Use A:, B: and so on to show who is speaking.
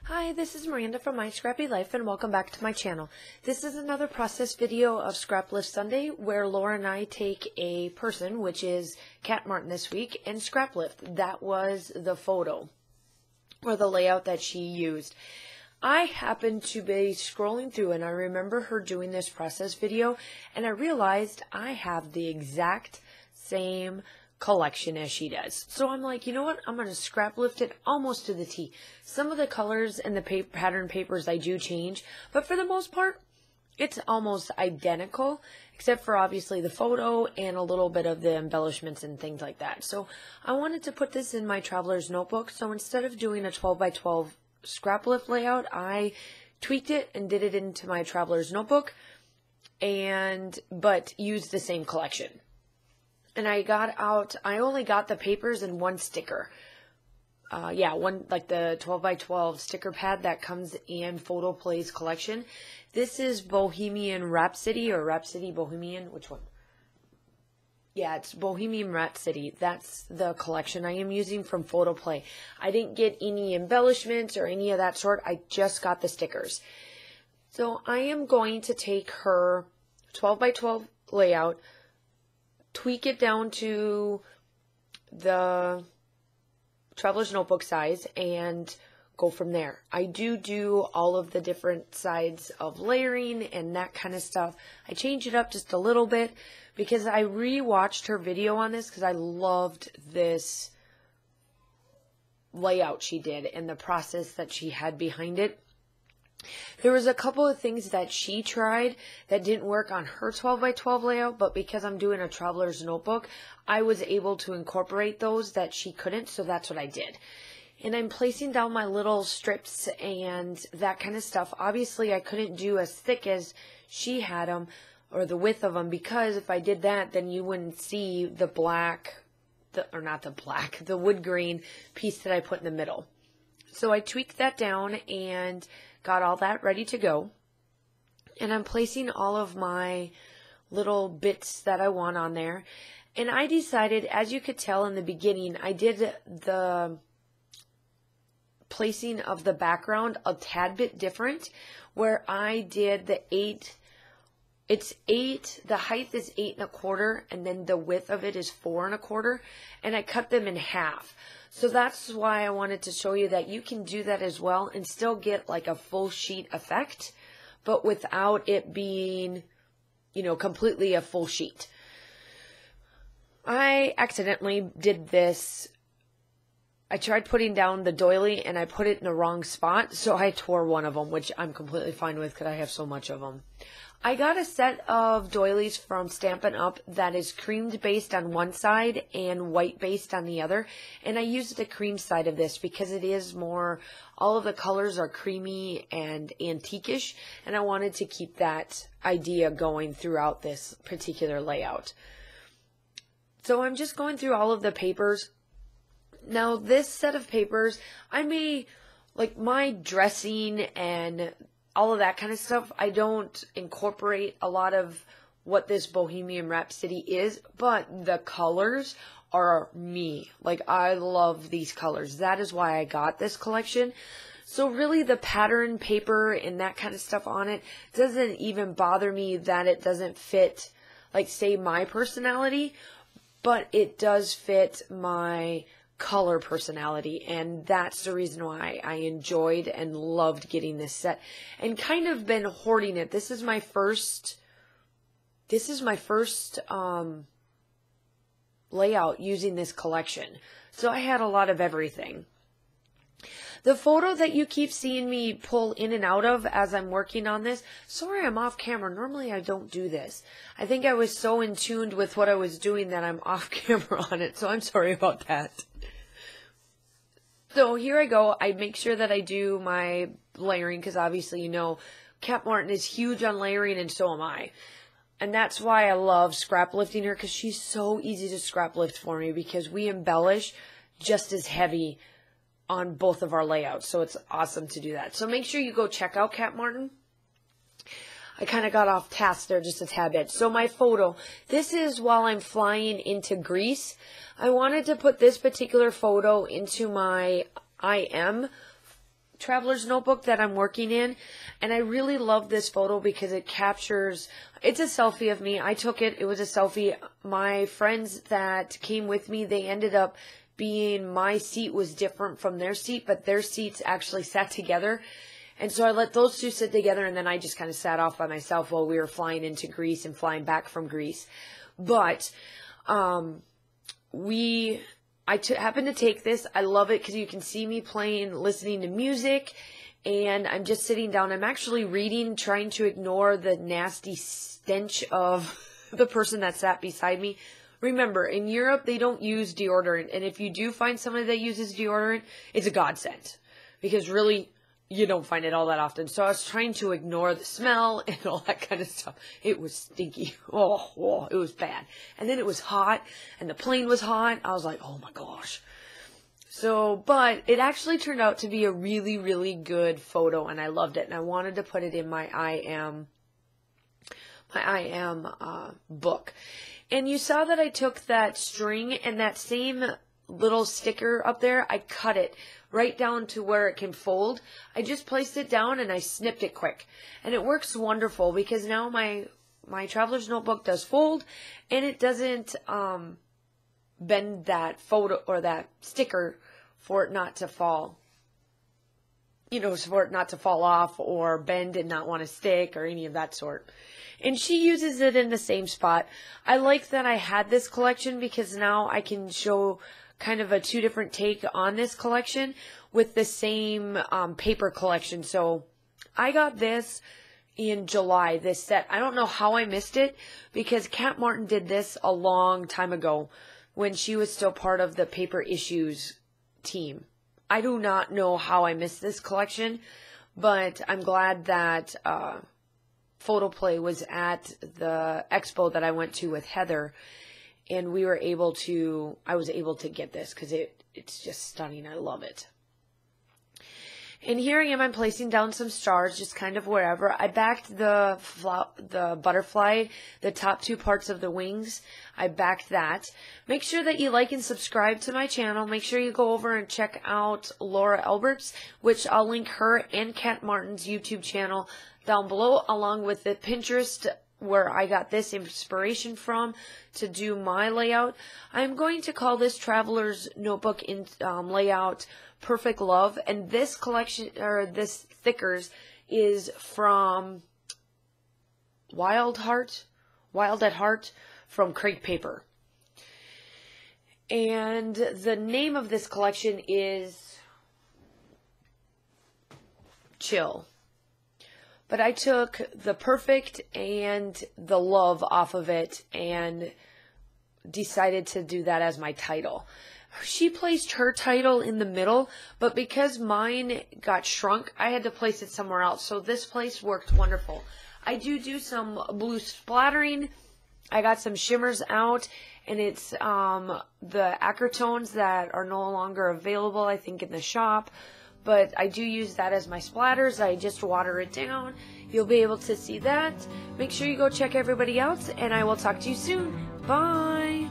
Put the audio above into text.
A: Hi, this is Miranda from My Scrappy Life and welcome back to my channel. This is another process video of Scrap Lift Sunday where Laura and I take a person, which is Cat Martin this week, and scrap lift. That was the photo or the layout that she used. I happened to be scrolling through and I remember her doing this process video and I realized I have the exact same collection as she does. So I'm like, you know what? I'm going to scrap lift it almost to the T. Some of the colors and the pattern papers I do change, but for the most part, it's almost identical, except for obviously the photo and a little bit of the embellishments and things like that. So I wanted to put this in my traveler's notebook. So instead of doing a 12 by 12 scrap lift layout, I tweaked it and did it into my traveler's notebook but used the same collection. And I only got the papers and one sticker. One, like the 12 by 12 sticker pad that comes in Photo Plays collection. This is Bohemian Rhapsody or Rhapsody Bohemian. Which one? Yeah, it's Bohemian Rhapsody. That's the collection I am using from Photo Play. I didn't get any embellishments or any of that sort. I just got the stickers. So I am going to take her 12 by 12 layout, tweak it down to the traveler's notebook size and go from there. I do all of the different sides of layering and that kind of stuff. I change it up just a little bit because I re-watched her video on this because I loved this layout she did and the process that she had behind it. There was a couple of things that she tried that didn't work on her 12 by 12 layout, but because I'm doing a traveler's notebook, I was able to incorporate those that she couldn't, so that's what I did. And I'm placing down my little strips and that kind of stuff. Obviously, I couldn't do as thick as she had them, or the width of them, because if I did that, then you wouldn't see the the wood grain piece that I put in the middle. So I tweaked that down and got all that ready to go. And I'm placing all of my little bits that I want on there. And I decided, as you could tell in the beginning, I did the placing of the background a tad bit different, where I did the the height is 8 1/4, and then the width of it is 4 1/4, and I cut them in half. So that's why I wanted to show you that you can do that as well and still get like a full sheet effect, but without it being, completely a full sheet. I accidentally did this. I tried putting down the doily and I put it in the wrong spot, so I tore one of them, which I'm completely fine with because I have so much of them. I got a set of doilies from Stampin' Up! That is creamed based on one side and white based on the other. And I used the cream side of this because it is more, all of the colors are creamy and antique-ish. And I wanted to keep that idea going throughout this particular layout. So I'm just going through all of the papers. Now this set of papers, like my dressing and all of that kind of stuff, I don't incorporate a lot of what this Bohemian Rhapsody is, but the colors are me. Like, I love these colors. That is why I got this collection. So really the pattern paper and that kind of stuff on it doesn't even bother me that it doesn't fit, like, say, my personality, but it does fit my color personality, and that's the reason why I enjoyed and loved getting this set and kind of been hoarding it. This is my first layout using this collection, so I had a lot of everything. The photo that you keep seeing me pull in and out of as I'm working on this, sorry I'm off camera. Normally I don't do this. I think I was so in tune with what I was doing that I'm off camera on it, so I'm sorry about that. So here I go. I make sure that I do my layering because obviously, Cat Martin is huge on layering and so am I. And that's why I love scrap lifting her because she's so easy to scrap lift for me because we embellish just as heavy on both of our layouts. So it's awesome to do that. So make sure you go check out Cat Martin. I kind of got off task there just a tad bit. So my photo, this is while I'm flying into Greece. I wanted to put this particular photo into my I Am traveler's notebook that I'm working in, and I really love this photo because it captures, it's a selfie of me. I took it. It was a selfie. My friends that came with me, they ended up being, my seat was different from their seat, but their seats actually sat together. And so I let those two sit together, and then I just kind of sat off by myself while we were flying into Greece and flying back from Greece. But happened to take this. I love it because you can see me playing, listening to music, and I'm just sitting down. I'm actually reading, trying to ignore the nasty stench of the person that sat beside me. Remember, in Europe, they don't use deodorant, and if you do find somebody that uses deodorant, it's a godsend, because really, you don't find it all that often. So I was trying to ignore the smell and all that kind of stuff. It was stinky. Oh, it was bad. And then it was hot, and the plane was hot. I was like, oh my gosh. So, but it actually turned out to be a really, really good photo, and I loved it. And I wanted to put it in my I am book. And you saw that I took that string and that same little sticker up there, I cut it right down to where it can fold. I just placed it down and I snipped it quick. And it works wonderful because now my traveler's notebook does fold, and it doesn't bend that photo or that sticker for it not to fall. You know, for it not to fall off or bend and not want to stick or any of that sort. And she uses it in the same spot. I like that I had this collection because now I can show kind of a two different take on this collection with the same paper collection. So I got this in July, this set. I don't know how I missed it because Kat Martin did this a long time ago when she was still part of the Paper Issues team. I do not know how I missed this collection, but I'm glad that Photoplay was at the expo that I went to with Heather, and I was able to get this because it's just stunning. I love it. And here I am, I'm placing down some stars, just kind of wherever. I backed the butterfly, the top two parts of the wings. I backed that. Make sure that you like and subscribe to my channel. Make sure you go over and check out Laura Albert's, which I'll link her and Kat Martin's YouTube channel down below, along with the Pinterest where I got this inspiration from to do my layout. I'm going to call this Traveler's Notebook in layout Perfect Love, and this collection, or this stickers, is from Wild at Heart from Crepe Paper. And the name of this collection is Chill. But I took the perfect and the love off of it and decided to do that as my title. She placed her title in the middle, but because mine got shrunk, I had to place it somewhere else. So this place worked wonderful. I do some blue splattering. I got some shimmers out, and it's the acrytones that are no longer available, I think, in the shop. But I do use that as my splatters. I just water it down. You'll be able to see that. Make sure you go check everybody else, and I will talk to you soon. Bye!